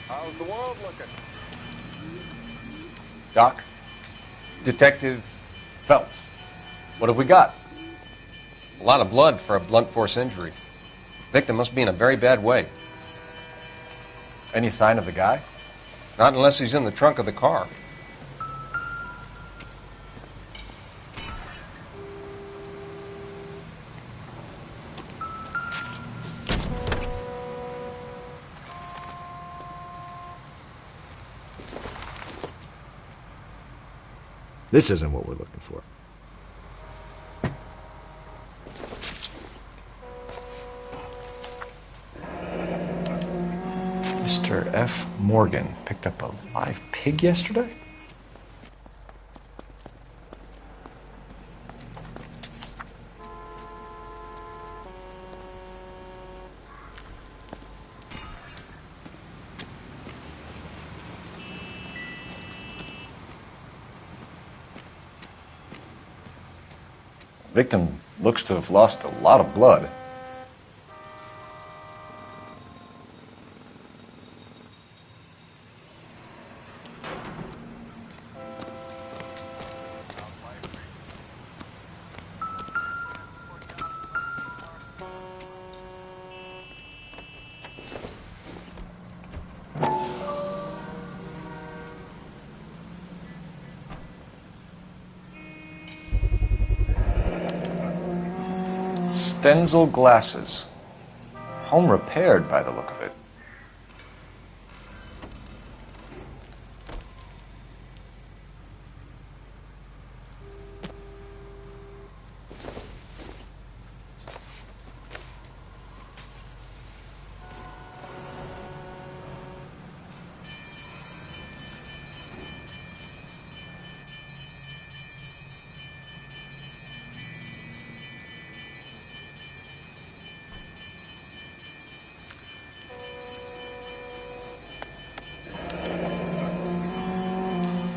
How's the world looking? Doc, Detective Phelps, what have we got? A lot of blood for a blunt force injury. Victim must be in a very bad way. Any sign of the guy? Not unless he's in the trunk of the car. This isn't what we're looking for. Mr. F. Morgan picked up a live pig yesterday? Victim looks to have lost a lot of blood. Stenzel glasses. Home repaired by the look of it.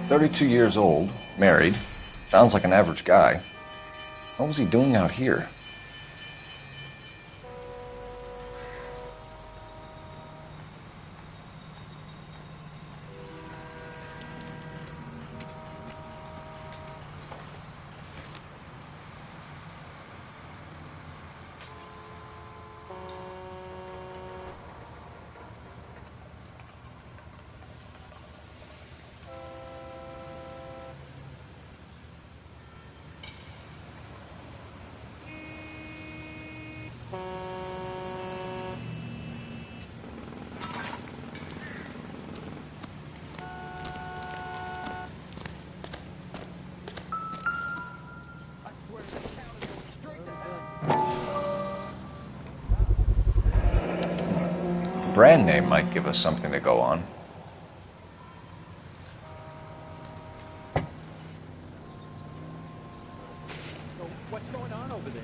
"32 years old, married. Sounds like an average guy. What was he doing out here?" Brand name might give us something to go on. What's going on over there?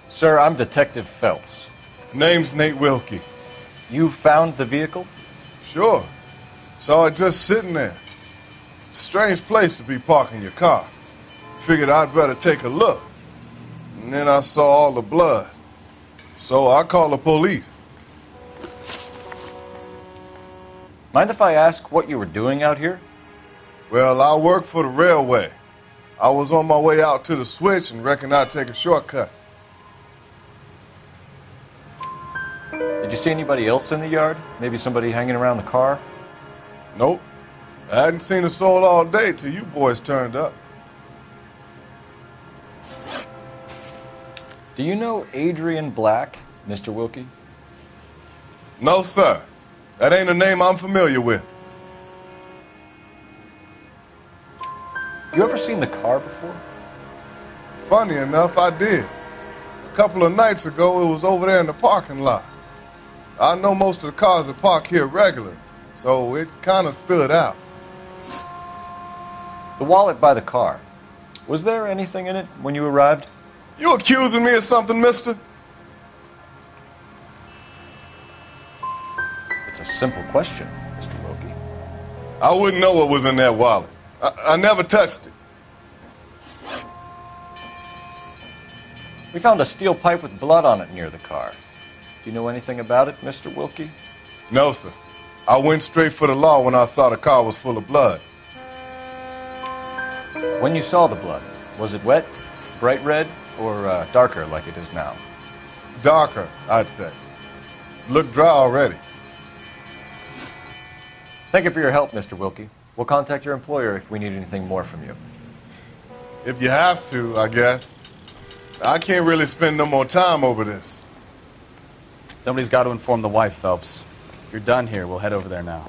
Sir, I'm Detective Phelps. Name's Nate Wilkie. You found the vehicle? Sure. Saw it just sitting there. Strange place to be parking your car. Figured I'd better take a look. And then I saw all the blood. So I called the police. Mind if I ask what you were doing out here? Well, I work for the railway. I was on my way out to the switch and reckoned I'd take a shortcut. Did you see anybody else in the yard? Maybe somebody hanging around the car? Nope. I hadn't seen a soul all day till you boys turned up. Do you know Adrian Black, Mr. Wilkie? No, sir. That ain't a name I'm familiar with. You ever seen the car before? Funny enough, I did. A couple of nights ago, it was over there in the parking lot. I know most of the cars are parked here regular, so it kind of stood out. The wallet by the car. Was there anything in it when you arrived? You accusing me of something, mister? It's a simple question, Mr. Wilkie. I wouldn't know what was in that wallet. I never touched it. We found a steel pipe with blood on it near the car. Do you know anything about it, Mr. Wilkie? No, sir. I went straight for the law when I saw the car was full of blood. When you saw the blood, was it wet, bright red, or darker like it is now? Darker, I'd say. Looked dry already. Thank you for your help, Mr. Wilkie. We'll contact your employer if we need anything more from you. If you have to, I guess. I can't really spend no more time over this. Somebody's got to inform the wife, Phelps. If you're done here, we'll head over there now.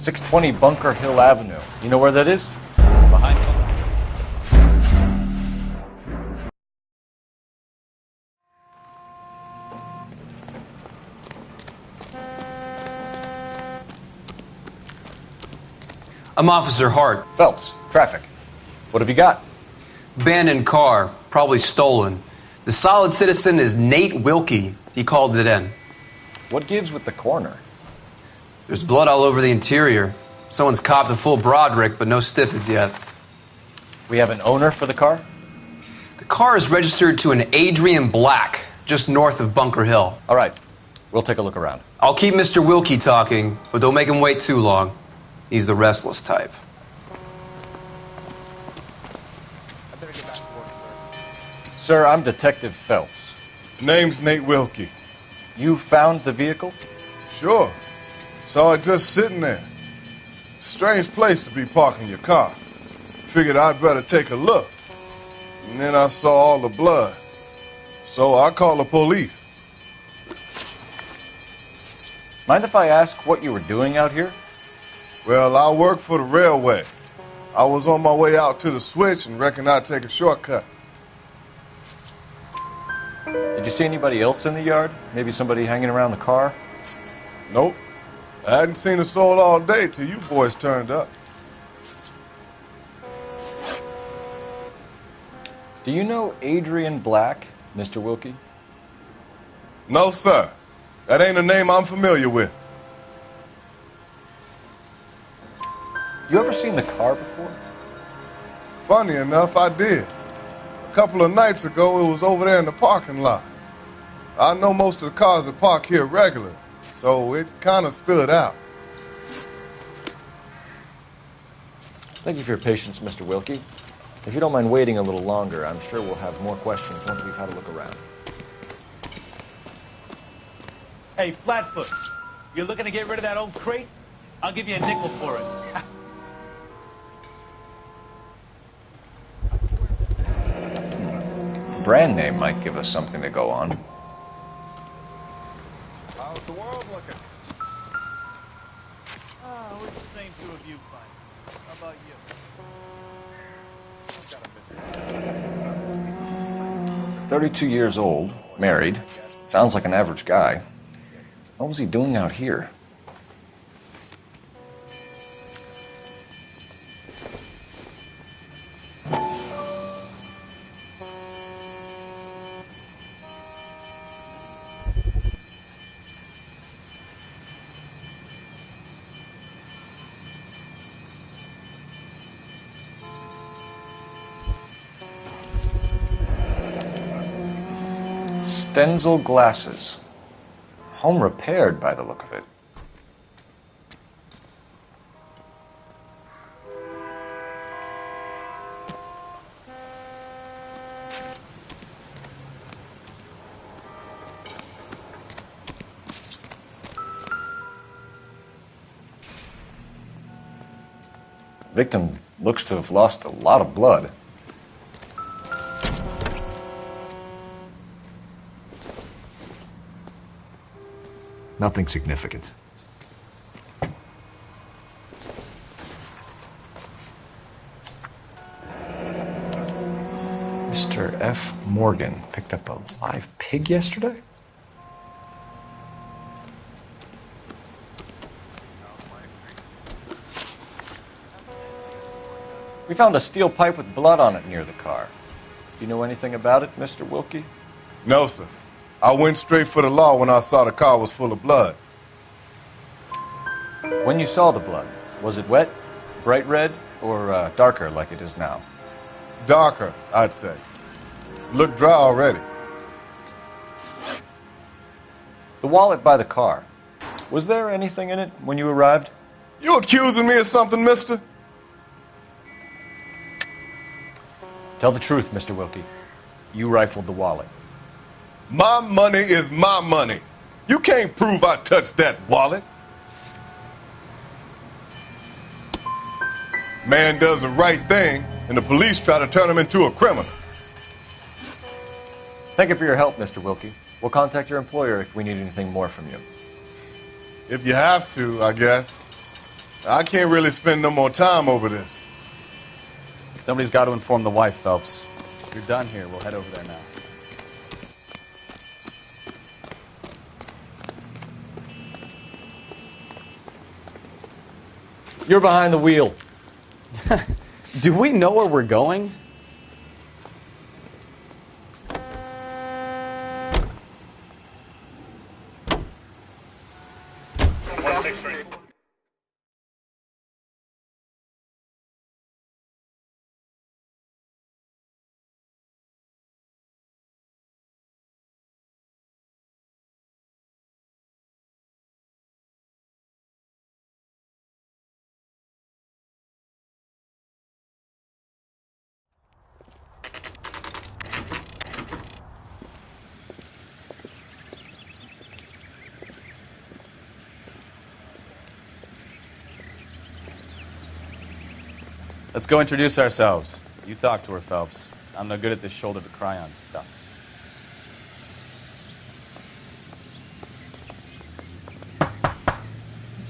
.620 Bunker Hill Avenue. You know where that is? Behind you. I'm Officer Hart. Phelps, traffic. What have you got? Abandoned car, probably stolen. The solid citizen is Nate Wilkie. He called it in. What gives with the coroner? There's blood all over the interior. Someone's copped a full Broderick, but no stiff as yet. We have an owner for the car? The car is registered to an Adrian Black, just north of Bunker Hill. All right. We'll take a look around. I'll keep Mr. Wilkie talking, but don't make him wait too long. He's the restless type. Sir, I'm Detective Phelps. Name's Nate Wilkie. You found the vehicle? Sure. Saw it just sitting there. Strange place to be parking your car. Figured I'd better take a look. And then I saw all the blood. So I called the police. Mind if I ask what you were doing out here? Well, I work for the railway. I was on my way out to the switch and reckoned I'd take a shortcut. Did you see anybody else in the yard? Maybe somebody hanging around the car? Nope. I hadn't seen a soul all day till you boys turned up. Do you know Adrian Black, Mr. Wilkie? No, sir. That ain't a name I'm familiar with. You ever seen the car before? Funny enough, I did. A couple of nights ago, it was over there in the parking lot. I know most of the cars are parked here regular, so it kind of stood out. Thank you for your patience, Mr. Wilkie. If you don't mind waiting a little longer, I'm sure we'll have more questions once we've had a look around. Hey, Flatfoot, you're looking to get rid of that old crate? I'll give you a nickel for it. Brand name might give us something to go on. How's the world looking? Oh, it's the same two of you, fine. How about you? 32 years old, married. Sounds like an average guy. What was he doing out here? Stenzel glasses. Home repaired by the look of it. Victim looks to have lost a lot of blood. Nothing significant. Mr. F. Morgan picked up a live pig yesterday? We found a steel pipe with blood on it near the car. Do you know anything about it, Mr. Wilkie? No, sir. I went straight for the law when I saw the car was full of blood. When you saw the blood, was it wet, bright red, or darker like it is now? Darker, I'd say. Looked dry already. The wallet by the car. Was there anything in it when you arrived? You accusing me of something, mister? Tell the truth, Mr. Wilkie. You rifled the wallet. My money is my money. You can't prove I touched that wallet. Man does the right thing, and the police try to turn him into a criminal. Thank you for your help, Mr. Wilkie. We'll contact your employer if we need anything more from you. If you have to, I guess. I can't really spend no more time over this. Somebody's got to inform the wife, Phelps. If you're done here, we'll head over there now. You're behind the wheel. Do we know where we're going? Let's go introduce ourselves. You talk to her, Phelps. I'm no good at this shoulder to cry on stuff.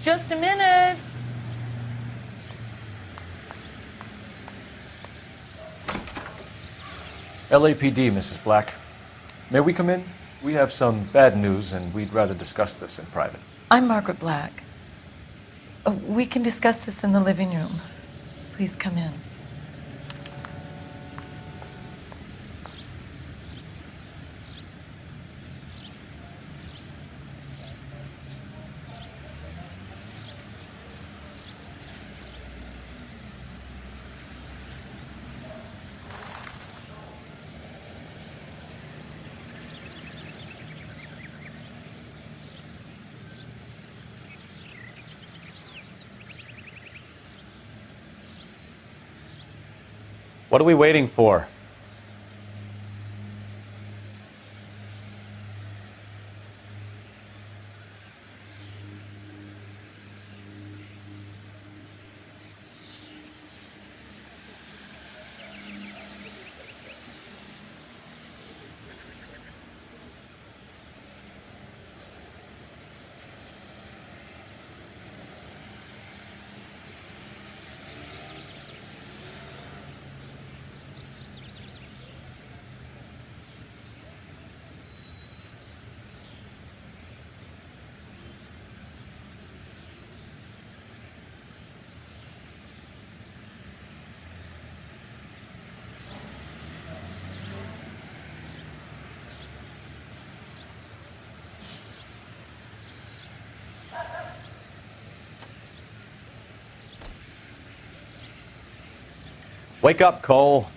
Just a minute. LAPD, Mrs. Black. May we come in? We have some bad news, and we'd rather discuss this in private. I'm Margaret Black. We can discuss this in the living room. Please come in. What are we waiting for? Wake up, Cole.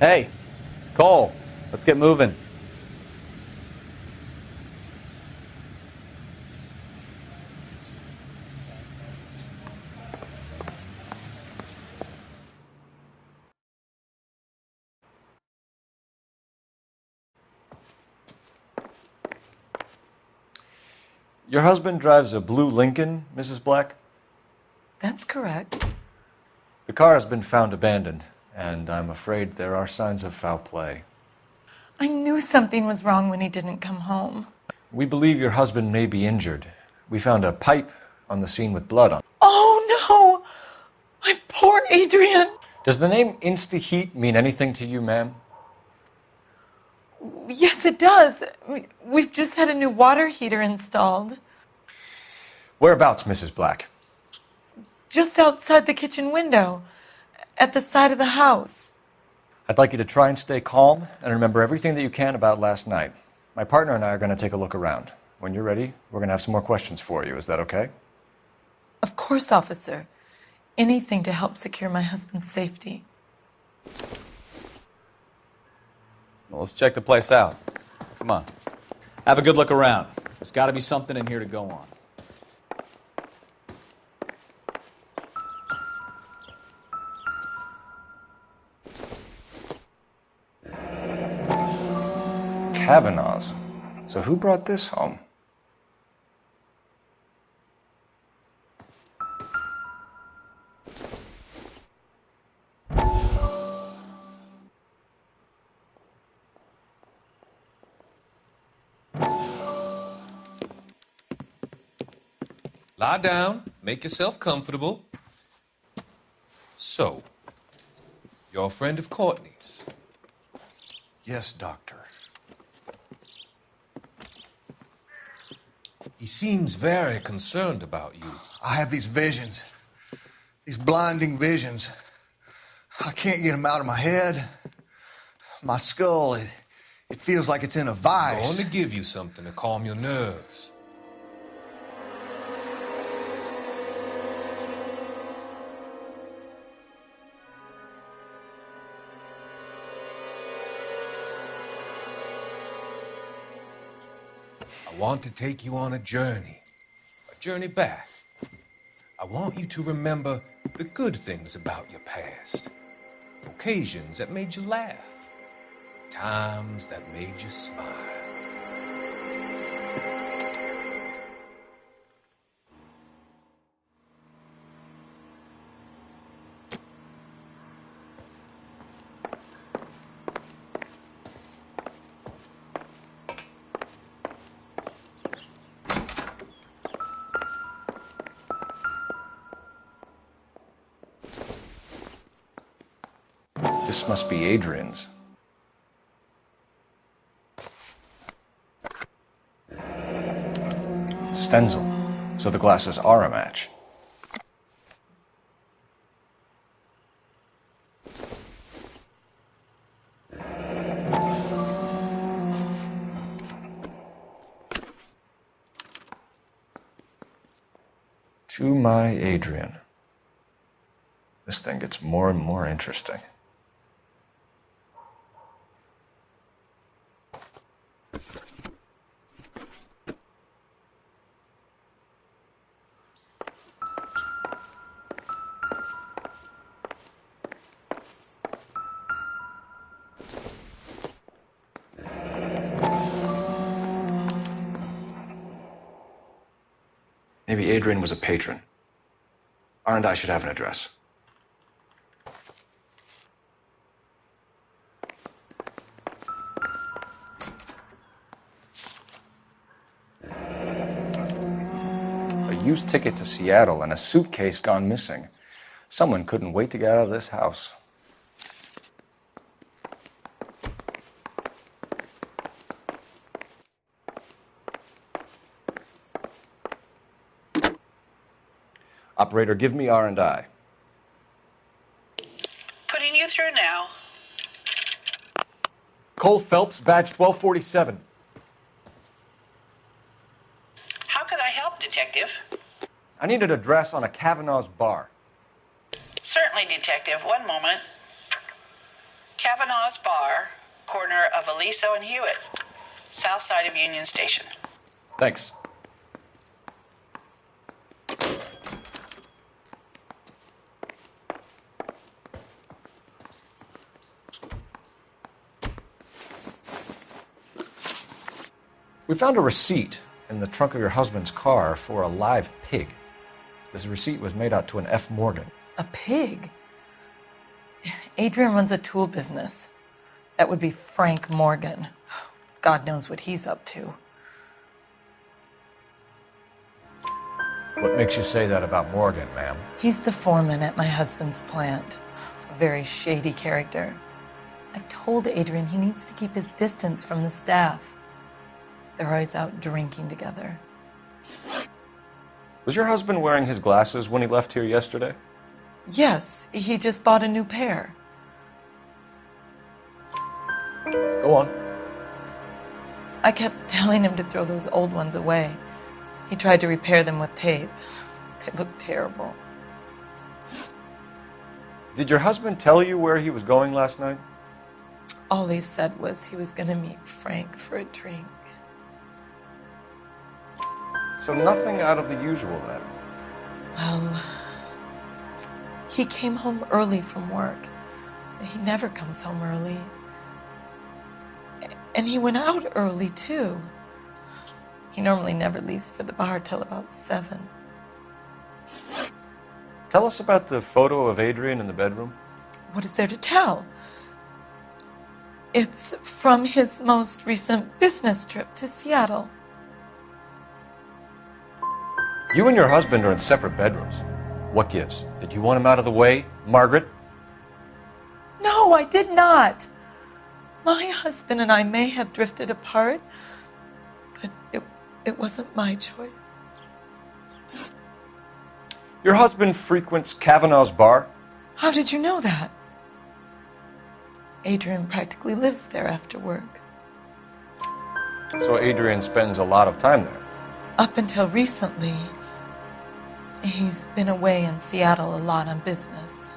Hey, Cole, let's get moving. Your husband drives a blue Lincoln, Mrs. Black? That's correct. The car has been found abandoned, and I'm afraid there are signs of foul play. I knew something was wrong when he didn't come home. We believe your husband may be injured. We found a pipe on the scene with blood on it. Oh no! My poor Adrian! Does the name Insta-Heat mean anything to you, ma'am? Yes, it does. We've just had a new water heater installed. Whereabouts, Mrs. Black? Just outside the kitchen window, at the side of the house. I'd like you to try and stay calm and remember everything that you can about last night. My partner and I are going to take a look around. When you're ready, we're going to have some more questions for you. Is that okay? Of course, officer. Anything to help secure my husband's safety. Well, let's check the place out. Come on. Have a good look around. There's got to be something in here to go on. Kavanaugh's. So who brought this home? Lie down, make yourself comfortable. So, you're a friend of Courtney's? Yes, Doctor. He seems very concerned about you. I have these visions. These blinding visions. I can't get them out of my head. My skull, it feels like it's in a I'm vice. going to give you something to calm your nerves. I want to take you on a journey back. I want you to remember the good things about your past, occasions that made you laugh, times that made you smile. This must be Adrian's. Stenzel. So the glasses are a match. To my Adrian. This thing gets more and more interesting. Maybe Adrian was a patron. R&I should have an address. A used ticket to Seattle and a suitcase gone missing. Someone couldn't wait to get out of this house. Operator, give me R&I. Putting you through now. Cole Phelps, badge 1247. How could I help, Detective? I need an address on a Kavanaugh's bar. Certainly, Detective. One moment. Kavanaugh's Bar, corner of Aliso and Hewitt, south side of Union Station. Thanks. We found a receipt in the trunk of your husband's car for a live pig. This receipt was made out to an F. Morgan. A pig? Adrian runs a tool business. That would be Frank Morgan. God knows what he's up to. What makes you say that about Morgan, ma'am? He's the foreman at my husband's plant. A very shady character. I've told Adrian he needs to keep his distance from the staff. They're always out drinking together. Was your husband wearing his glasses when he left here yesterday? Yes, he just bought a new pair. Go on. I kept telling him to throw those old ones away. He tried to repair them with tape. They looked terrible. Did your husband tell you where he was going last night? All he said was he was going to meet Frank for a drink. So nothing out of the usual then? Well, he came home early from work. He never comes home early. And he went out early, too. He normally never leaves for the bar till about 7. Tell us about the photo of Adrian in the bedroom. What is there to tell? It's from his most recent business trip to Seattle. You and your husband are in separate bedrooms. What gives? Did you want him out of the way, Margaret? No, I did not. My husband and I may have drifted apart, but it wasn't my choice. Your husband frequents Kavanaugh's bar? How did you know that? Adrian practically lives there after work. So Adrian spends a lot of time there? Up until recently, he's been away in Seattle a lot on business.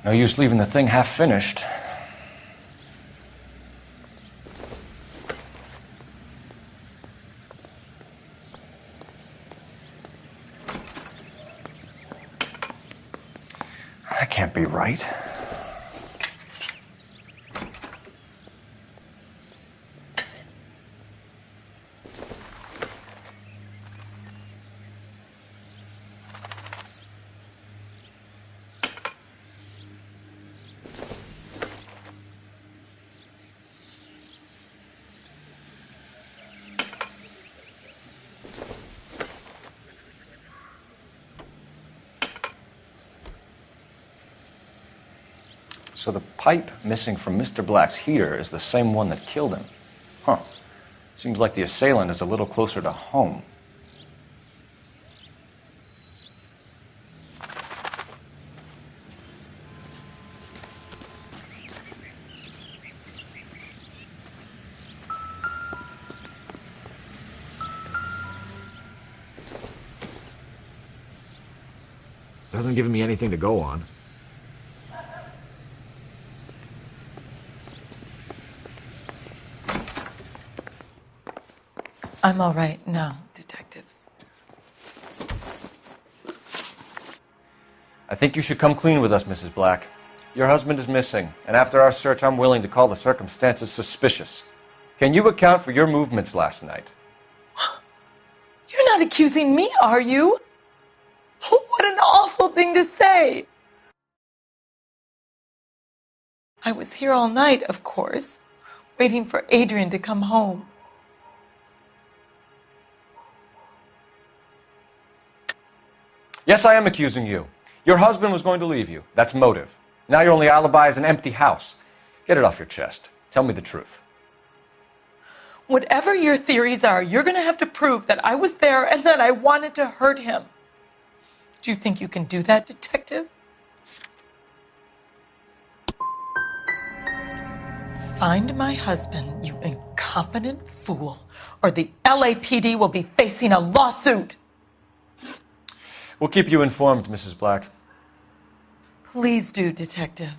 No use leaving the thing half finished. That can't be right. So the pipe missing from Mr. Black's heater is the same one that killed him. Huh. Seems like the assailant is a little closer to home. Doesn't give me anything to go on. I'm all right now, detectives. I think you should come clean with us, Mrs. Black. Your husband is missing, and after our search, I'm willing to call the circumstances suspicious. Can you account for your movements last night? You're not accusing me, are you? What an awful thing to say. I was here all night, of course, waiting for Adrian to come home. Yes, I am accusing you. Your husband was going to leave you. That's motive. Now your only alibi is an empty house. Get it off your chest. Tell me the truth. Whatever your theories are, you're going to have to prove that I was there and that I wanted to hurt him. Do you think you can do that, detective? Find my husband, you incompetent fool, or the LAPD will be facing a lawsuit. We'll keep you informed, Mrs. Black. Please do, detective.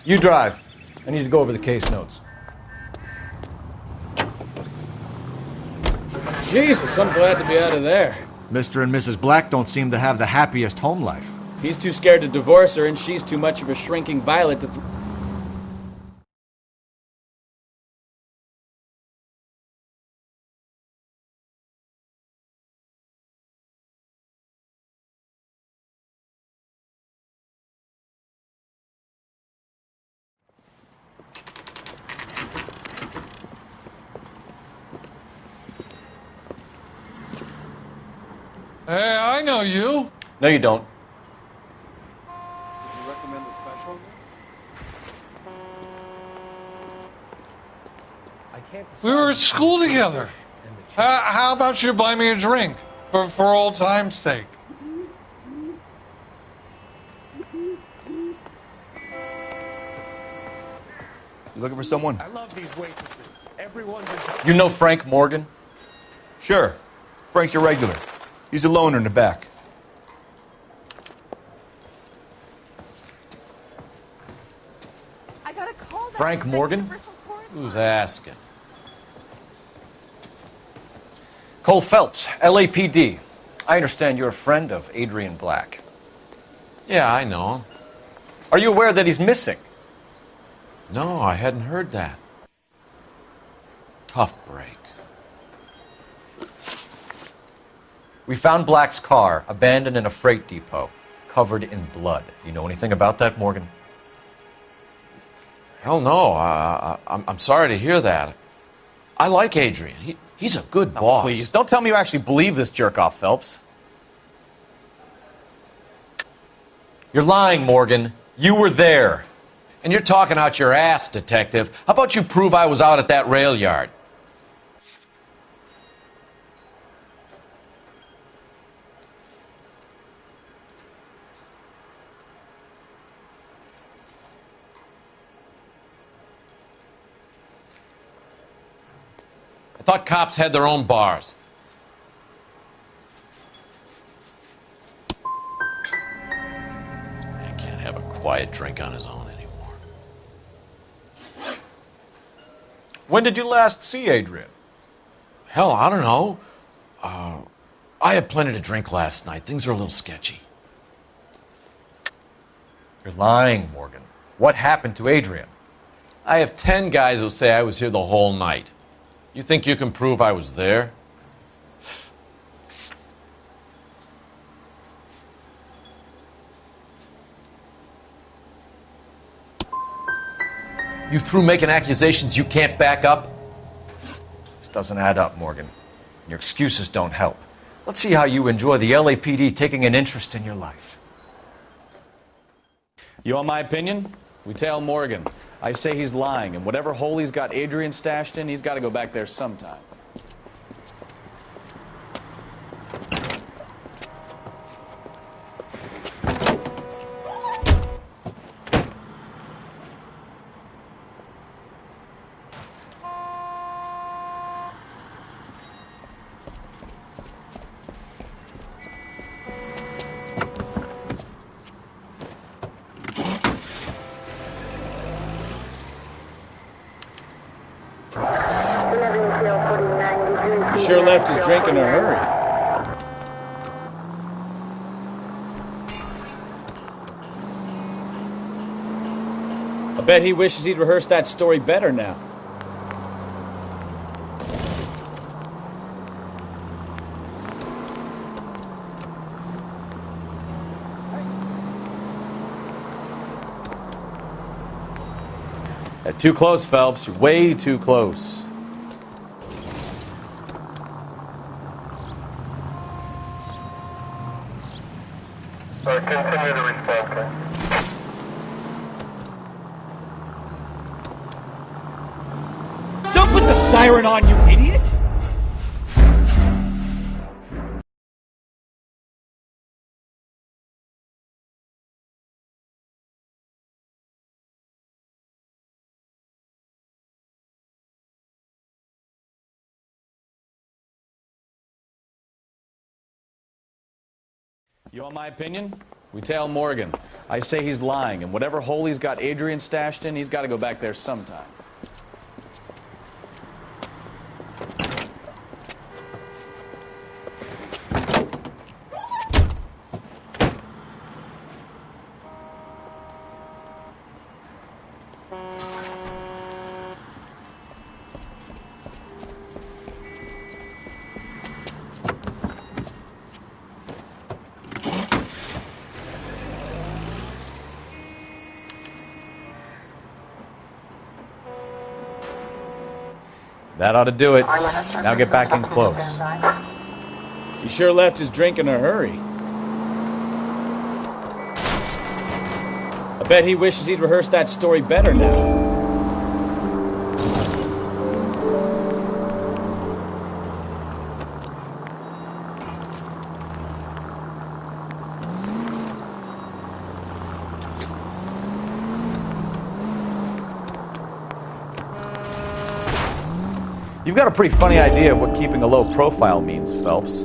You drive. I need to go over the case notes. Jesus, I'm glad to be out of there. Mr. and Mrs. Black don't seem to have the happiest home life. He's too scared to divorce her, and she's too much of a shrinking violet to... Hey, I know you. No, you don't. Would you recommend the special? I can't. We were at school together. How about you buy me a drink for old time's sake? You looking for someone? I love these waitresses. Everyone's You know Frank Morgan? Sure. Frank's your regular. He's a loner in the back. I got a call. Frank Morgan? Who's asking? Cole Phelps, LAPD. I understand you're a friend of Adrian Black. Yeah, I know him. Are you aware that he's missing? No, I hadn't heard that. Tough break. We found Black's car abandoned in a freight depot, covered in blood. Do you know anything about that, Morgan? Hell no. I'm sorry to hear that. I like Adrian. He's a good boss. Please, don't tell me you actually believe this jerk-off, Phelps. You're lying, Morgan. You were there. And you're talking out your ass, detective. How about you prove I was out at that rail yard? I thought cops had their own bars. I can't have a quiet drink on his own anymore. When did you last see Adrian? Hell, I don't know. I had plenty to drink last night. Things are a little sketchy. You're lying, Morgan. What happened to Adrian? I have 10 guys who say I was here the whole night. You think you can prove I was there? You through making accusations you can't back up? This doesn't add up, Morgan. Your excuses don't help. Let's see how you enjoy the LAPD taking an interest in your life. You want my opinion? We tail Morgan. I say he's lying, and whatever hole he's got Adrian stashed in, he's got to go back there sometime. He sure left his drink in a hurry. I bet he wishes he'd rehearsed that story better now. Too close, Phelps. You're way too close. Continue to respond. Don't put the siren on, you idiot! You want my opinion? We tail Morgan. I say he's lying, and whatever hole he's got Adrian stashed in, he's got to go back there sometime. That ought to do it. Now get back in close. He sure left his drink in a hurry. I bet he wishes he'd rehearsed that story better now. You've got a pretty funny idea of what keeping a low profile means, Phelps.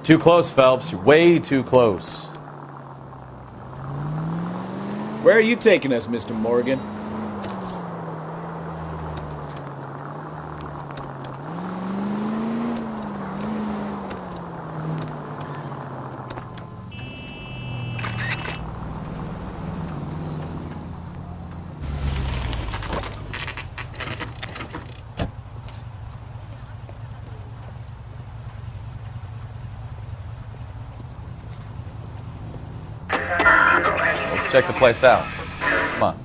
Too close, Phelps. You're way too close. Where are you taking us, Mr. Morgan? Let's check the place out. Come on.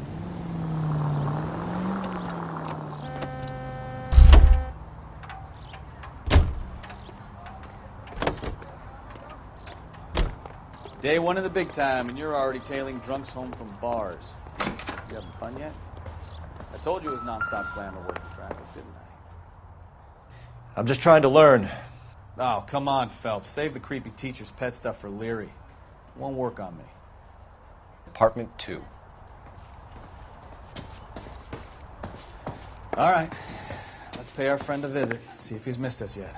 Day one in the big time, and you're already tailing drunks home from bars. You having fun yet? I told you it was nonstop glamour working traffic, didn't I? I'm just trying to learn. Oh, come on, Phelps. Save the creepy teacher's pet stuff for Leary. It won't work on me. Apartment 2. All right. Let's pay our friend a visit. See if he's missed us yet.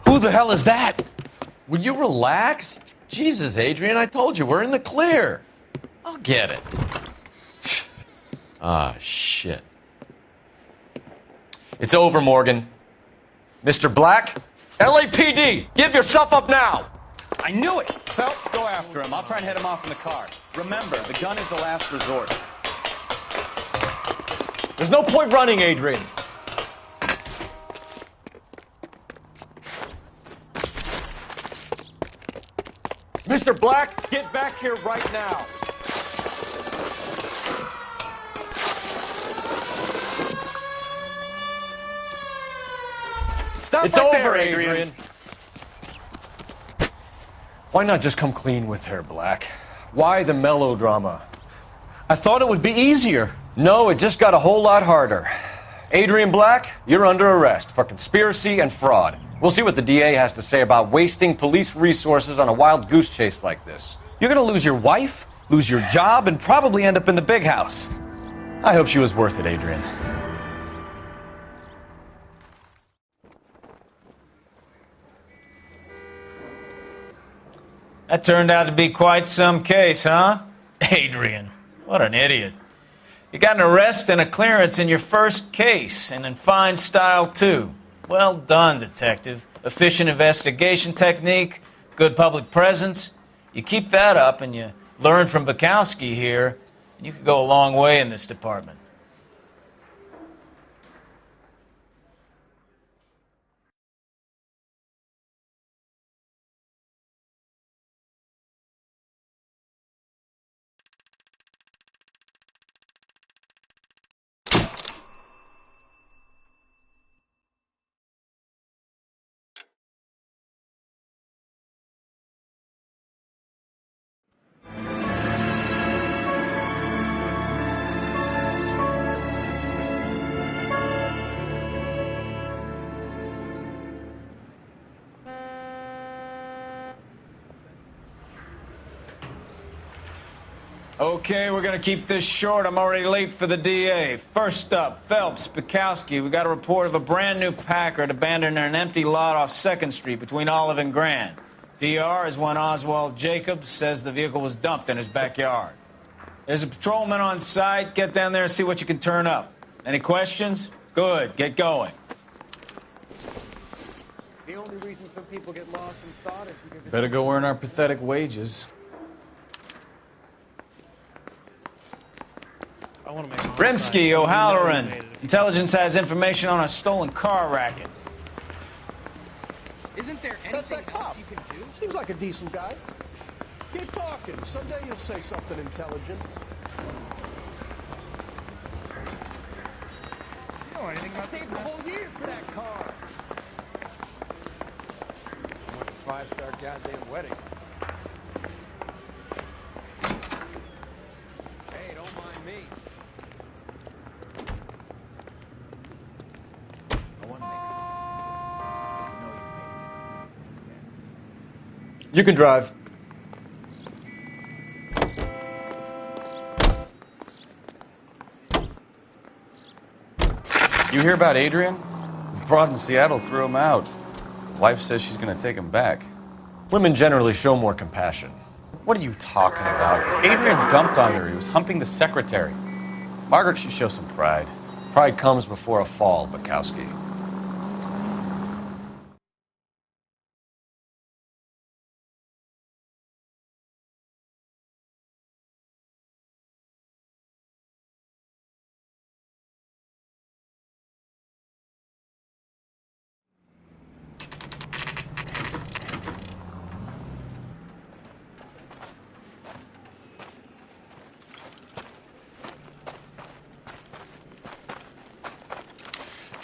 Who the hell is that? Will you relax? Jesus, Adrian, I told you, we're in the clear. I'll get it. Ah, shit. It's over, Morgan. Mr. Black, LAPD, give yourself up now! I knew it! Phelps, go after him. I'll try and head him off in the car. Remember, the gun is the last resort. There's no point running, Adrian. Mr. Black, get back here right now. Stop it's right over, there, Adrian. Why not just come clean with her, Black? Why the melodrama? I thought it would be easier. No, it just got a whole lot harder. Adrian Black, you're under arrest for conspiracy and fraud. We'll see what the DA has to say about wasting police resources on a wild goose chase like this. You're gonna lose your wife, lose your job, and probably end up in the big house. I hope she was worth it, Adrian. That turned out to be quite some case, huh? Adrian, what an idiot. You got an arrest and a clearance in your first case, and in fine style, too. Well done, detective. Efficient investigation technique, good public presence. You keep that up and you learn from Bukowski here, and you could go a long way in this department. Okay, we're going to keep this short. I'm already late for the DA. First up, Phelps, Bukowski. We got a report of a brand new Packard abandoned in an empty lot off 2nd Street between Olive and Grand. PR is one Oswald Jacobs says the vehicle was dumped in his backyard. There's a patrolman on site. Get down there and see what you can turn up. Any questions? Good. Get going. The only reason some people get lost in thought is because... Better go earn our pathetic wages. Rimsky, O'Halloran. Intelligence has information on a stolen car racket. Isn't there anything else you can do? Seems like a decent guy. Keep talking. Someday you'll say something intelligent. You know anything about this whole year for that car? I went to 5-star goddamn wedding. Hey, don't mind me. You can drive. You hear about Adrian? The broad in Seattle threw him out. Wife says she's going to take him back. Women generally show more compassion. What are you talking about? Adrian dumped on her. He was humping the secretary. Margaret should show some pride. Pride comes before a fall, Bukowski.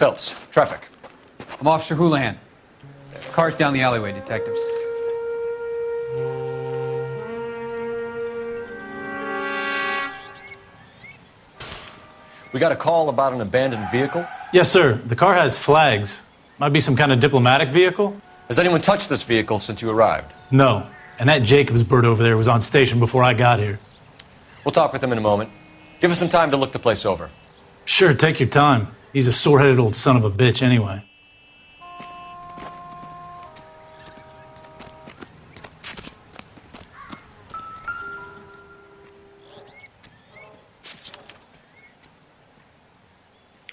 Phelps, traffic. I'm Officer Houlihan. Car's down the alleyway, detectives. We got a call about an abandoned vehicle. Yes, sir. The car has flags. Might be some kind of diplomatic vehicle. Has anyone touched this vehicle since you arrived? No. And that Jacobs bird over there was on station before I got here. We'll talk with him in a moment. Give us some time to look the place over. Sure, take your time. He's a sore-headed old son of a bitch anyway.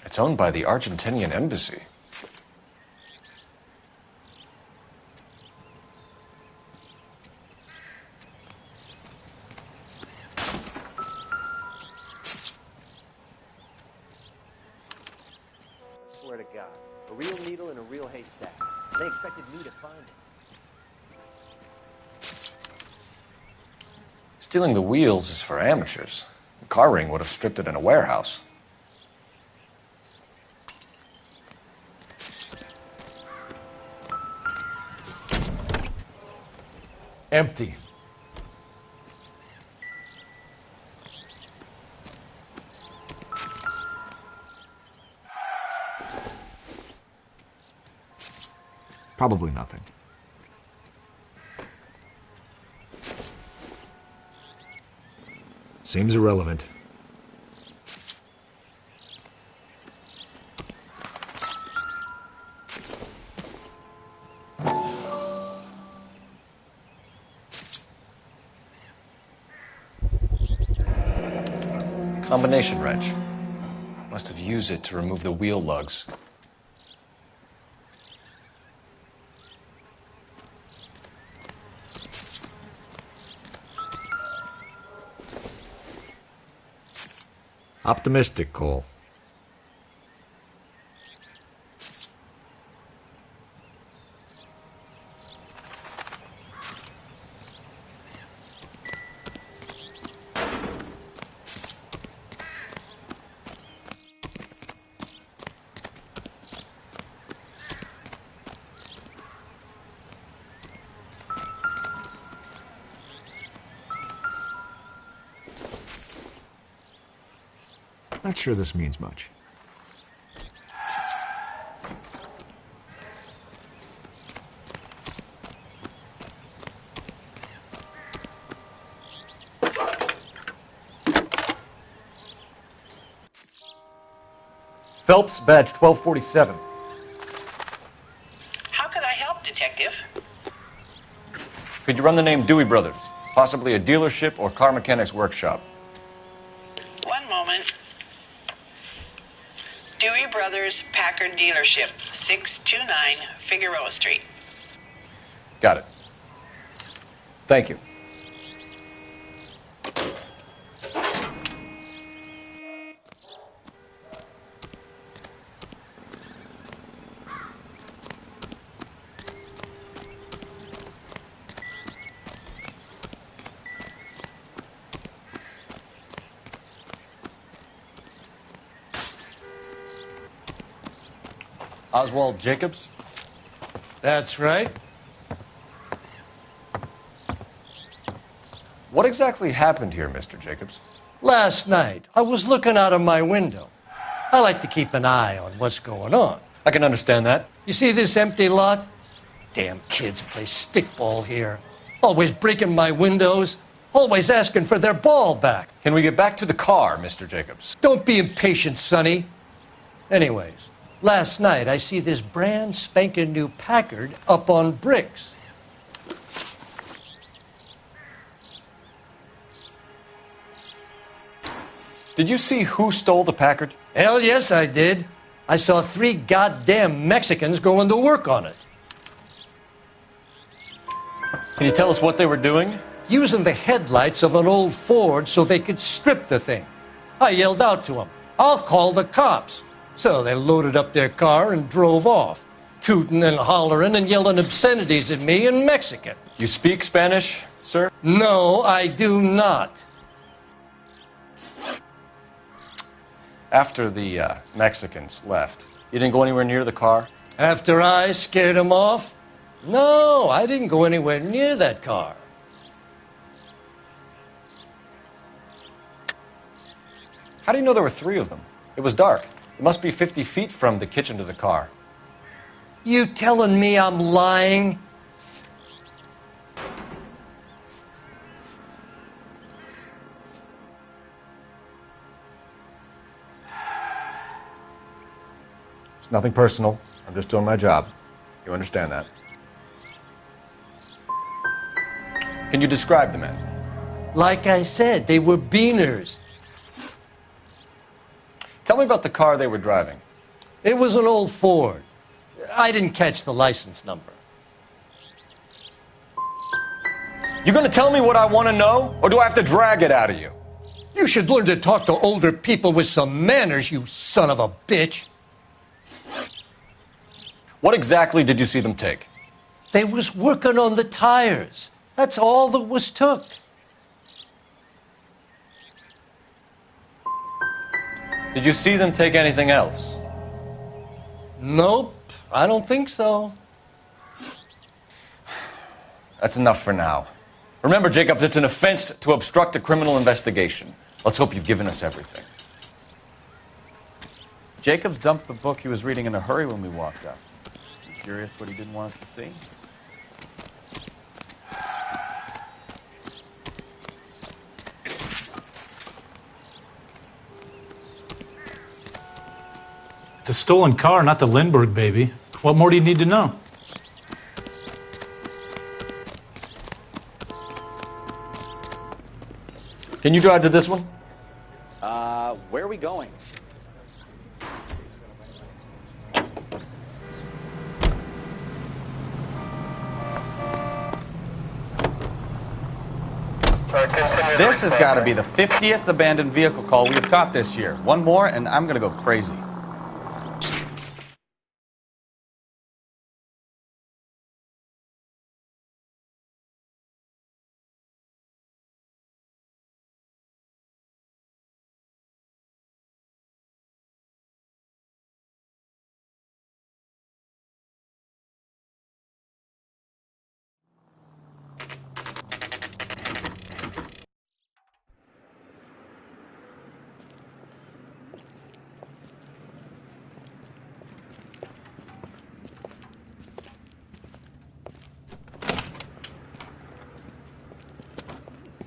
It's owned by the Argentinian embassy. I swear to God, a real needle in a real haystack. They expected me to find it. Stealing the wheels is for amateurs. The car ring would have stripped it in a warehouse. Empty. Probably nothing. Seems irrelevant. Combination wrench. Must have used it to remove the wheel lugs. Optimistic, Cole. Not sure this means much. Phelps, badge 1247. How could I help, Detective? Could you run the name Dewey Brothers? Possibly a dealership or car mechanics workshop. One moment. Dewey Brothers Packard Dealership, 629 Figueroa Street. Got it. Thank you. Oswald Jacobs? That's right. What exactly happened here, Mr. Jacobs? Last night, I was looking out of my window. I like to keep an eye on what's going on. I can understand that. You see this empty lot? Damn kids play stickball here. Always breaking my windows. Always asking for their ball back. Can we get back to the car, Mr. Jacobs? Don't be impatient, Sonny. Anyways, last night I see this brand spanking new Packard up on bricks. Did you see who stole the Packard? Hell yes, I did. I saw 3 goddamn Mexicans going to work on it. Can you tell us what they were doing? Using the headlights of an old Ford so they could strip the thing. I yelled out to them, "I'll call the cops." So they loaded up their car and drove off, tooting and hollering and yelling obscenities at me in Mexican. You speak Spanish, sir? No, I do not. After the Mexicans left, You didn't go anywhere near the car? After I scared him off? No, I didn't go anywhere near that car. How do you know there were 3 of them? It was dark. It must be 50 feet from the kitchen to the car. You telling me I'm lying? It's nothing personal. I'm just doing my job. You understand that? Can you describe the men? Like I said, they were beaners. Tell me about the car they were driving. It was an old Ford. I didn't catch the license number. You gonna tell me what I want to know, or do I have to drag it out of you? You should learn to talk to older people with some manners, you son of a bitch. What exactly did you see them take? They was working on the tires. That's all that was took. Did you see them take anything else? Nope, I don't think so. That's enough for now. Remember, Jacob, it's an offense to obstruct a criminal investigation. Let's hope you've given us everything. Jacobs dumped the book he was reading in a hurry when we walked up. Curious what he didn't want us to see? It's a stolen car, not the Lindbergh baby. What more do you need to know? Can you drive to this one? Where are we going? This has got to be the 50th abandoned vehicle call we have caught this year. One more, and I'm going to go crazy.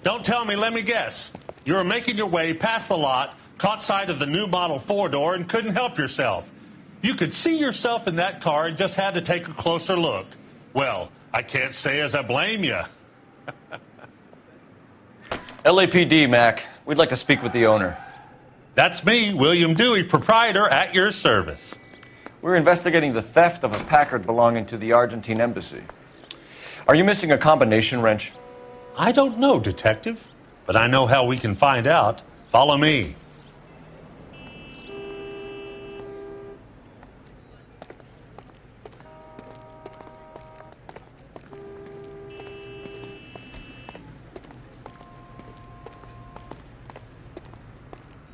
Don't tell me, let me guess. You were making your way past the lot, caught sight of the new model 4-door, and couldn't help yourself. You could see yourself in that car and just had to take a closer look. Well, I can't say as I blame you. LAPD, Mac. We'd like to speak with the owner. That's me, William Dewey, proprietor, at your service. We're investigating the theft of a Packard belonging to the Argentine embassy. Are you missing a combination wrench? I don't know, Detective, but I know how we can find out. Follow me.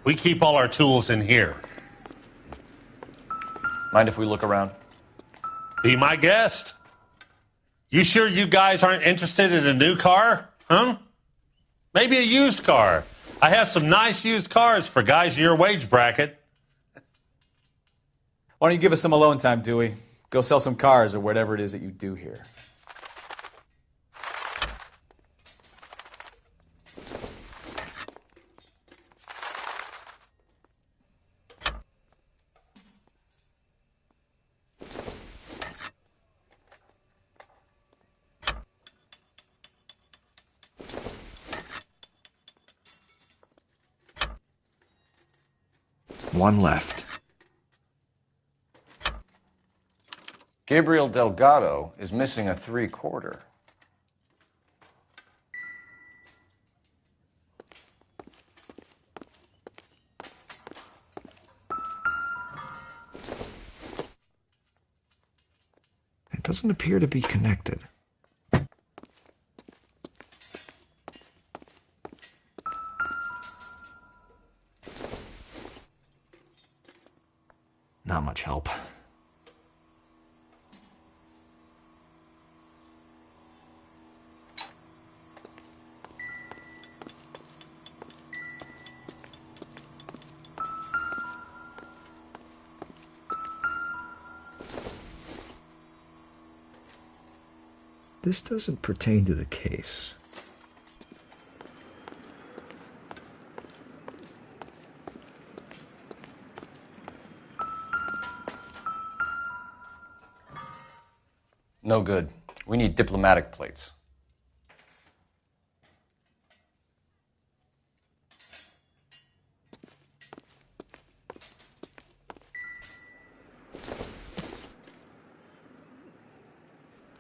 We keep all our tools in here. Mind if we look around? Be my guest. You sure you guys aren't interested in a new car? Huh? Maybe a used car. I have some nice used cars for guys in your wage bracket. Why don't you give us some alone time, Dewey? Go sell some cars or whatever it is that you do here. One left. Gabriel Delgado is missing a 3/4. It doesn't appear to be connected. Not much much help. This doesn't pertain to the case. No good. We need diplomatic plates.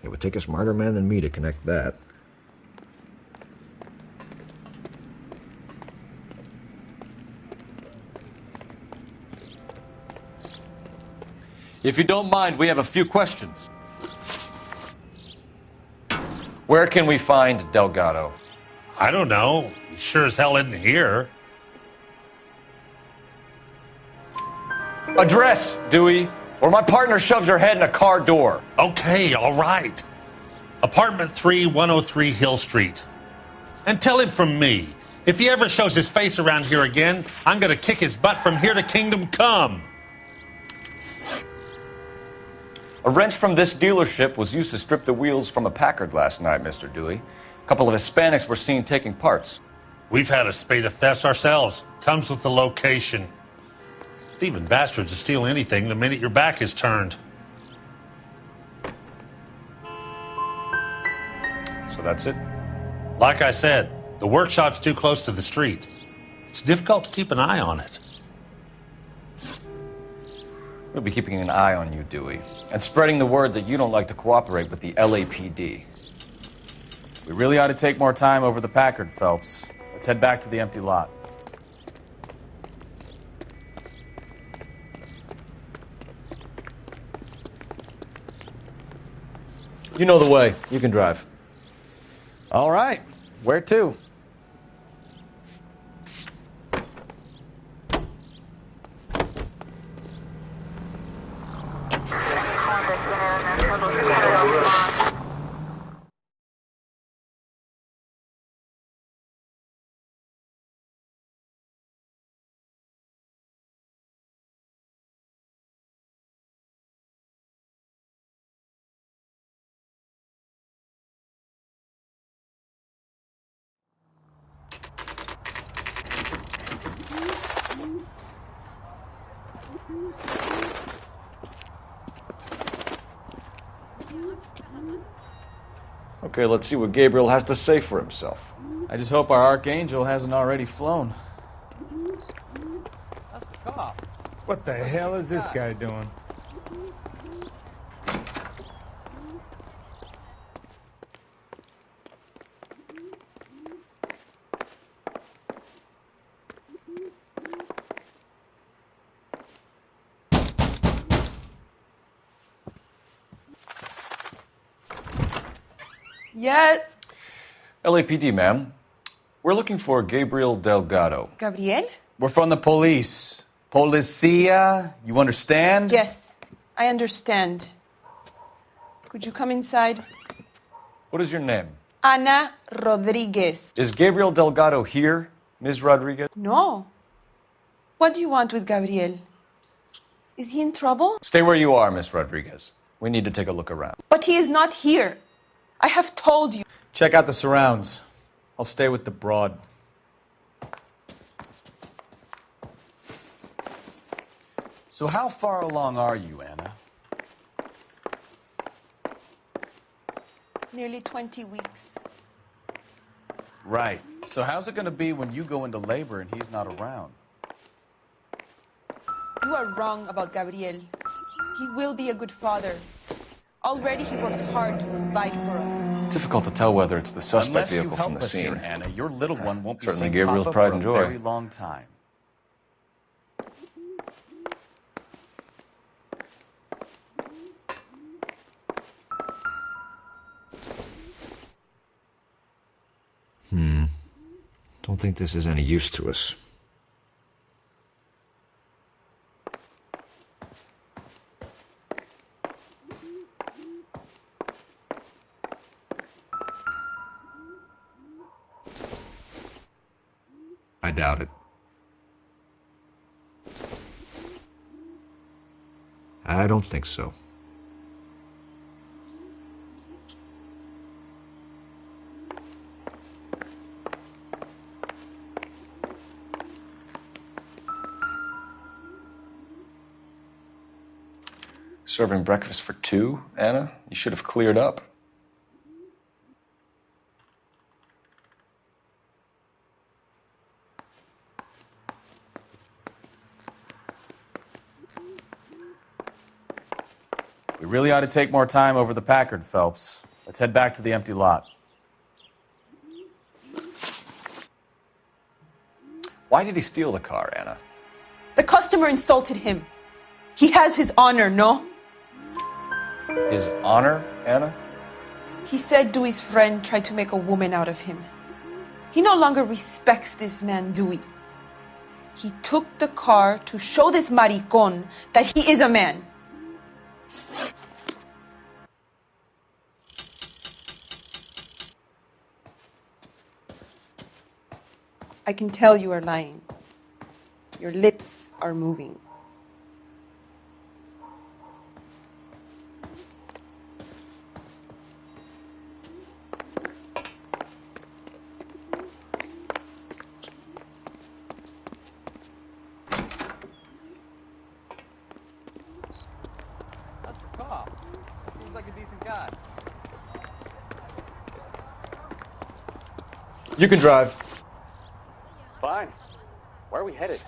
It would take a smarter man than me to connect that. If you don't mind, we have a few questions. Where can we find Delgado? I don't know. He sure as hell isn't here. Address, Dewey, or my partner shoves her head in a car door. Okay, all right. Apartment 3, 103 Hill Street. And tell him from me, if he ever shows his face around here again, I'm going to kick his butt from here to Kingdom Come. A wrench from this dealership was used to strip the wheels from a Packard last night, Mr. Dewey. A couple of Hispanics were seen taking parts. We've had a spate of thefts ourselves. Comes with the location. Thieving bastards to steal anything the minute your back is turned. So that's it? Like I said, the workshop's too close to the street. It's difficult to keep an eye on it. We'll be keeping an eye on you, Dewey, and spreading the word that you don't like to cooperate with the LAPD. We really ought to take more time over the Packard, Phelps. Let's head back to the empty lot. You know the way. You can drive. All right. Where to? Okay, let's see what Gabriel has to say for himself. I just hope our Archangel hasn't already flown. That's the cop. What the hell is this guy doing? Yet. LAPD, ma'am. We're looking for Gabriel Delgado. Gabriel? We're from the police. Policia, you understand? Yes, I understand. Could you come inside? What is your name? Ana Rodriguez. Is Gabriel Delgado here, Ms. Rodriguez? No. What do you want with Gabriel? Is he in trouble? Stay where you are, Ms. Rodriguez. We need to take a look around. But he is not here. I have told you. Check out the surrounds. I'll stay with the broad. So how far along are you, Anna? Nearly 20 weeks. Right. So how's it going to be when you go into labor and he's not around? You are wrong about Gabriel. He will be a good father. Already he works hard to provide for us. Difficult to tell whether it's the suspect Unless you vehicle help from the us scene. here, Anna, your little one won't be Certainly seeing Gabriel's Papa pride for and a joy. very long time. Don't think this is any use to us. I doubt it. I don't think so. Serving breakfast for two, Anna? You should have cleared up. We really ought to take more time over the Packard, Phelps. Let's head back to the empty lot. Why did he steal the car, Anna? The customer insulted him. He has his honor, no? His honor, Anna? He said Dewey's friend tried to make a woman out of him. He no longer respects this man, Dewey. He took the car to show this maricón that he is a man. I can tell you are lying. Your lips are moving. That's the cop. Seems like a decent guy. You can drive. Fine. Where are we headed?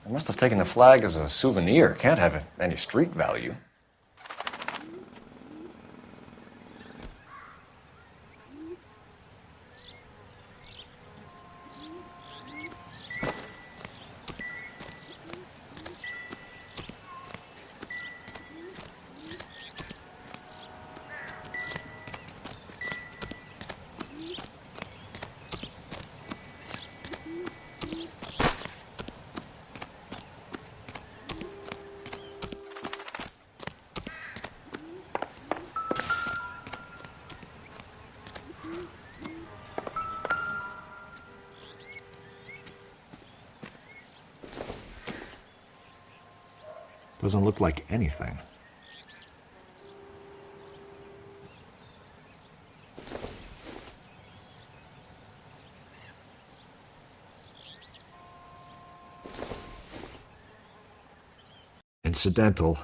I must have taken the flag as a souvenir. Can't have any street value. Doesn't look like anything. Incidental.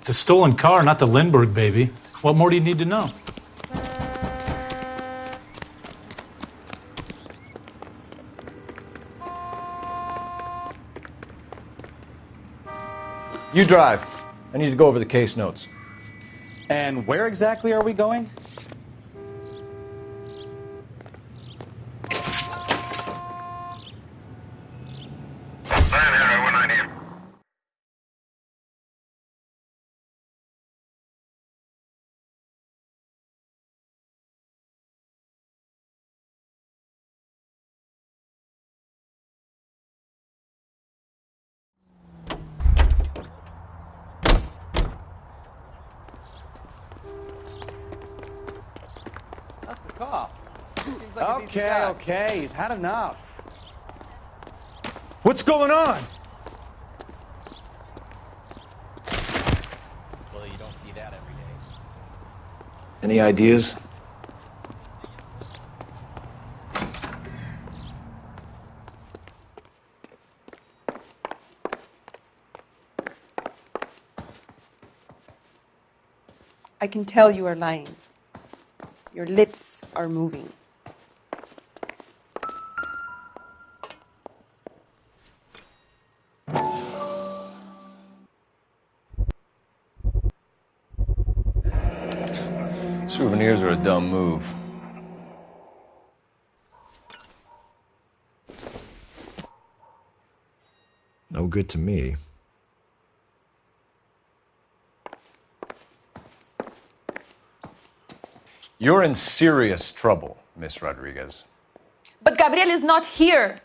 It's a stolen car, not the Lindbergh baby. What more do you need to know? You drive. I need to go over the case notes. And where exactly are we going? Seems like a decent guy. Okay, he's had enough. What's going on? Well, you don't see that every day. Any ideas? I can tell you are lying. Your lips are moving. Souvenirs are a dumb move. No good to me. You're in serious trouble, Miss Rodriguez. But Gabriel is not here.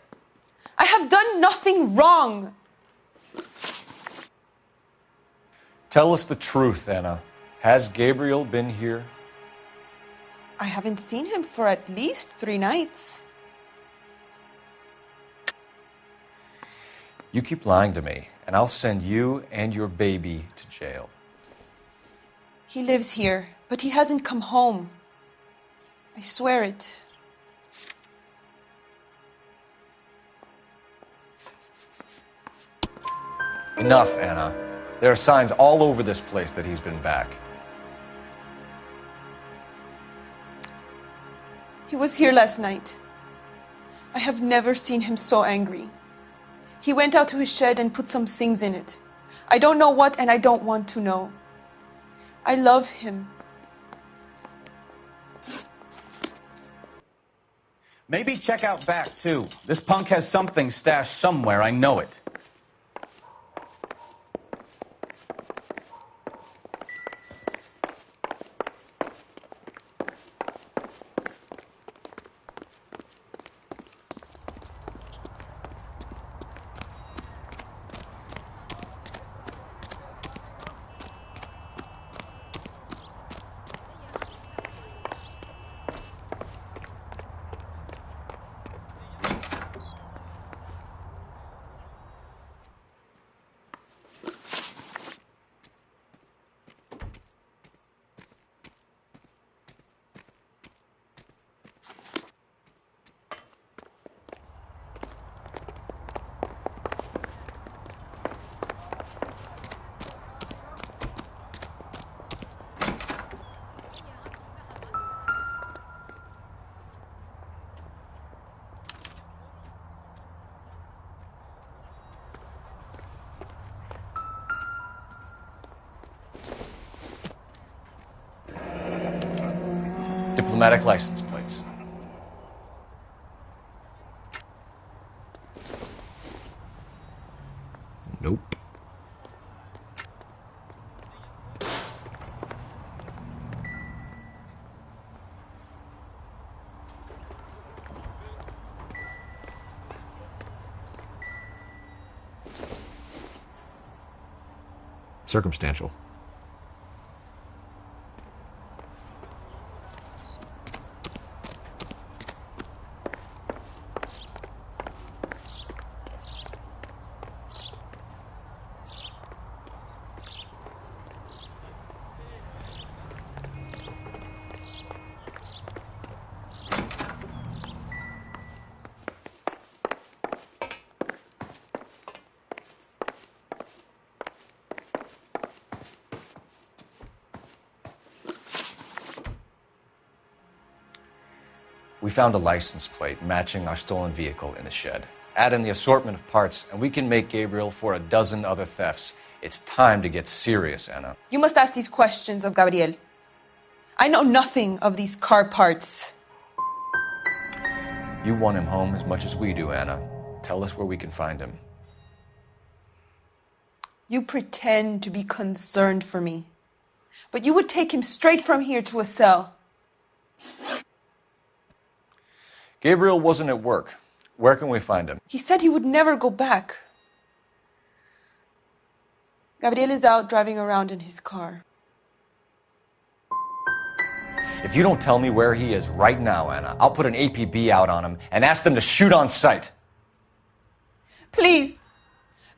I have done nothing wrong. Tell us the truth, Anna. Has Gabriel been here? I haven't seen him for at least 3 nights. You keep lying to me, and I'll send you and your baby to jail. He lives here, but he hasn't come home. I swear it. Enough, Anna. There are signs all over this place that he's been back. He was here last night. I have never seen him so angry. He went out to his shed and put some things in it. I don't know what, and I don't want to know. I love him. Maybe check out back, too. This punk has something stashed somewhere, I know it. Diplomatic license plates. Nope. Circumstantial. We found a license plate matching our stolen vehicle in the shed. Add in the assortment of parts, and we can make Gabriel for 12 other thefts. It's time to get serious, Anna. You must ask these questions of Gabriel. I know nothing of these car parts. You want him home as much as we do, Anna. Tell us where we can find him. You pretend to be concerned for me, but you would take him straight from here to a cell. Gabriel wasn't at work. Where can we find him? He said he would never go back. Gabriel is out driving around in his car. If you don't tell me where he is right now, Anna, I'll put an APB out on him and ask them to shoot on sight. Please,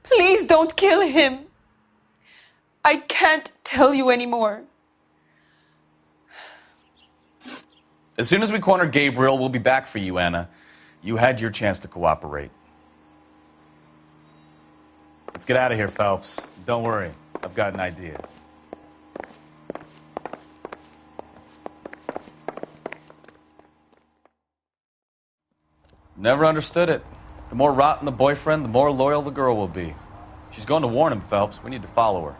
please don't kill him. I can't tell you anymore. As soon as we corner Gabriel, we'll be back for you, Anna. You had your chance to cooperate. Let's get out of here, Phelps. Don't worry, I've got an idea. Never understood it. The more rotten the boyfriend, the more loyal the girl will be. She's going to warn him, Phelps. We need to follow her.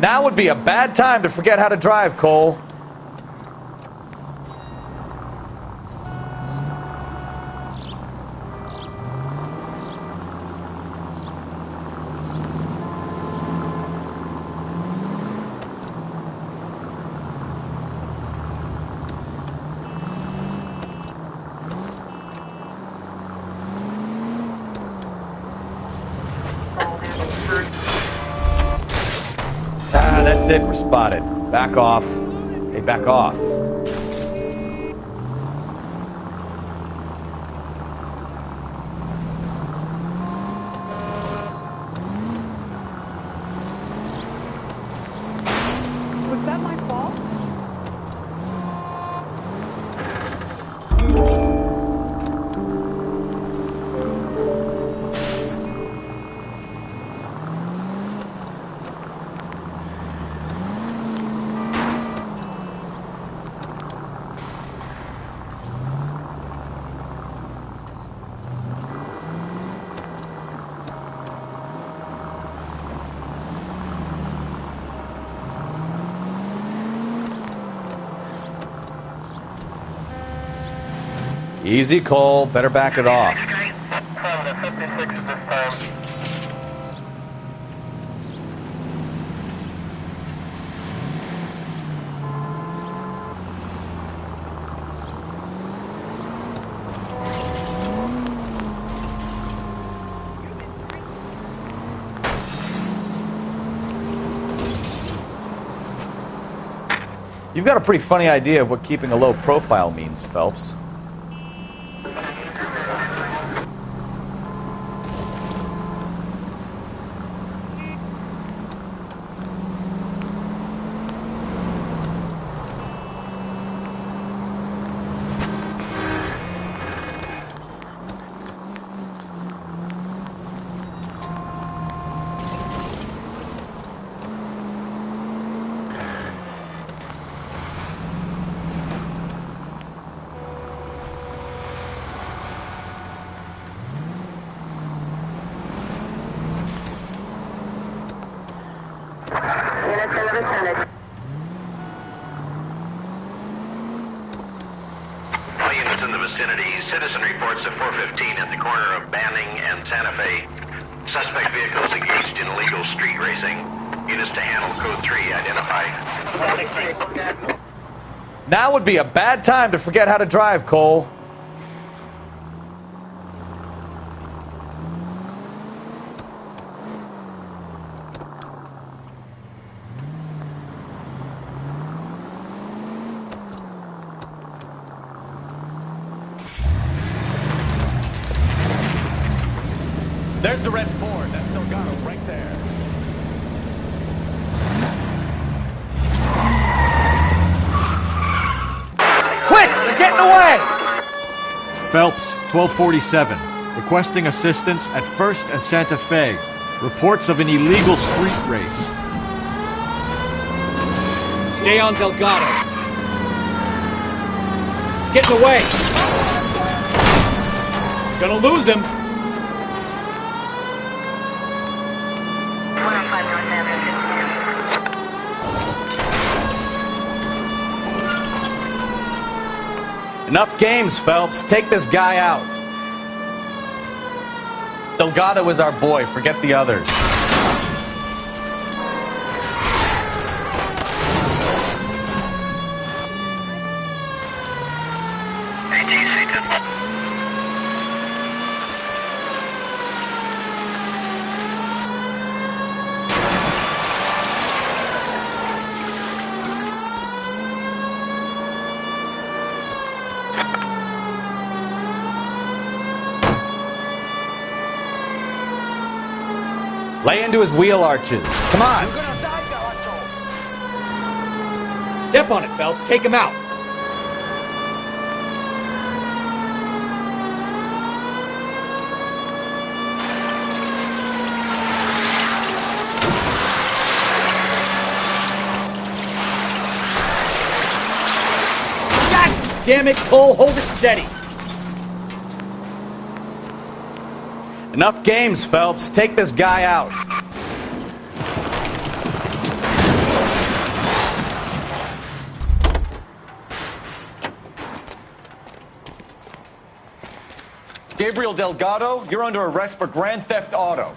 Now would be a bad time to forget how to drive, Cole. That's it, we're spotted. Back off. Hey, back off. Was that my fault? Easy, Cole. Better back it off. You've got a pretty funny idea of what keeping a low profile means, Phelps. All units in the vicinity. Citizen reports at 415 at the corner of Banning and Santa Fe. Suspect vehicles engaged in illegal street racing. Units to handle code 3 identified. Now would be a bad time to forget how to drive, Cole. There's the red Ford. That's Delgado right there. Quick! They're getting away! Phelps, 1247. Requesting assistance at 1st and Santa Fe. Reports of an illegal street race. Stay on Delgado. He's getting away. Gonna lose him. Enough games, Phelps. Take this guy out. Delgado is our boy. Forget the others. Lay into his wheel arches. Come on. Step on it, Phelps. Take him out. God damn it, Cole. Hold it steady. Enough games, Phelps. Take this guy out. Gabriel Delgado, you're under arrest for grand theft auto.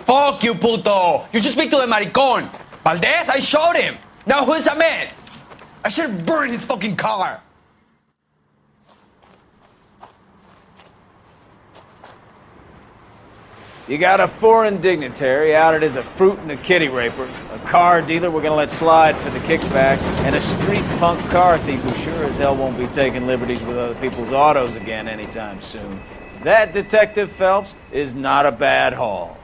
Fuck you, puto! You should speak to the maricon. Valdez, I showed him. Now who's a man? I should have burned his fucking car. You got a foreign dignitary outed as a fruit and a kitty raper, a car dealer we're gonna let slide for the kickbacks, and a street punk car thief who sure as hell won't be taking liberties with other people's autos again anytime soon. That, Detective Phelps, is not a bad haul.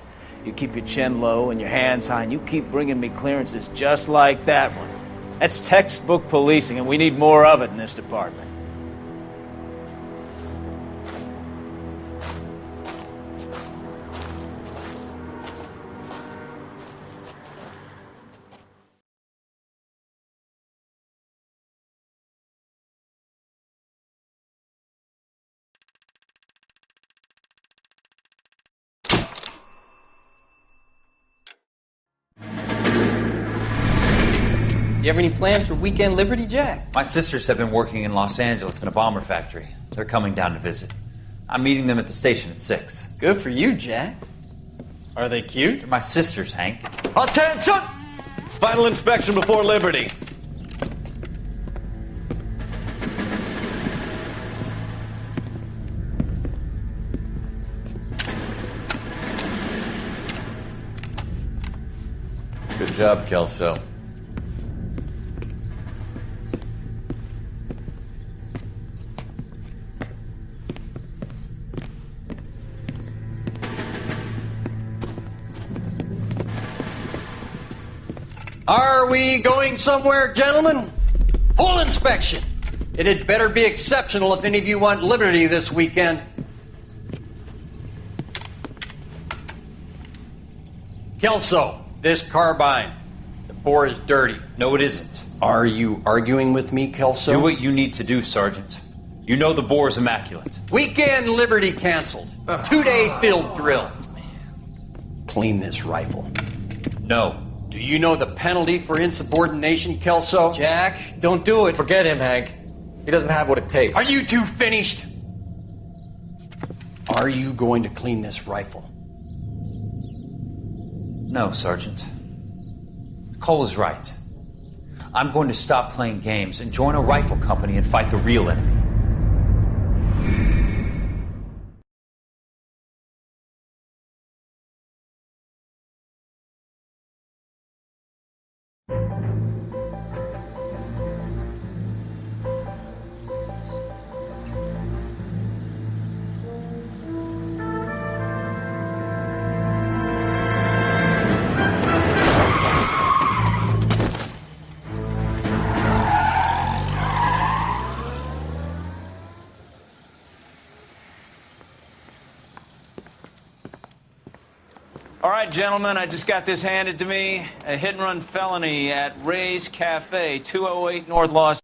You keep your chin low and your hands high, and you keep bringing me clearances just like that one. That's textbook policing, and we need more of it in this department. You have any plans for Weekend Liberty, Jack? My sisters have been working in Los Angeles in a bomber factory. They're coming down to visit. I'm meeting them at the station at 6. Good for you, Jack. Are they cute? They're my sisters, Hank. Attention! Final inspection before liberty. Good job, Kelso. Are we going somewhere, gentlemen? Full inspection. It had better be exceptional if any of you want liberty this weekend. Kelso, this carbine. The bore is dirty. No, it isn't. Are you arguing with me, Kelso? Do what you need to do, Sergeant. You know the bore is immaculate. Weekend liberty canceled. 2-day field drill. Clean this rifle. No. Do you know the penalty for insubordination, Kelso? Jack, don't do it. Forget him, Hank. He doesn't have what it takes. Are you two finished? Are you going to clean this rifle? No, Sergeant. Cole is right. I'm going to stop playing games and join a rifle company and fight the real enemy. All right, gentlemen, I just got this handed to me. A hit-and-run felony at Ray's Cafe, 208 North Los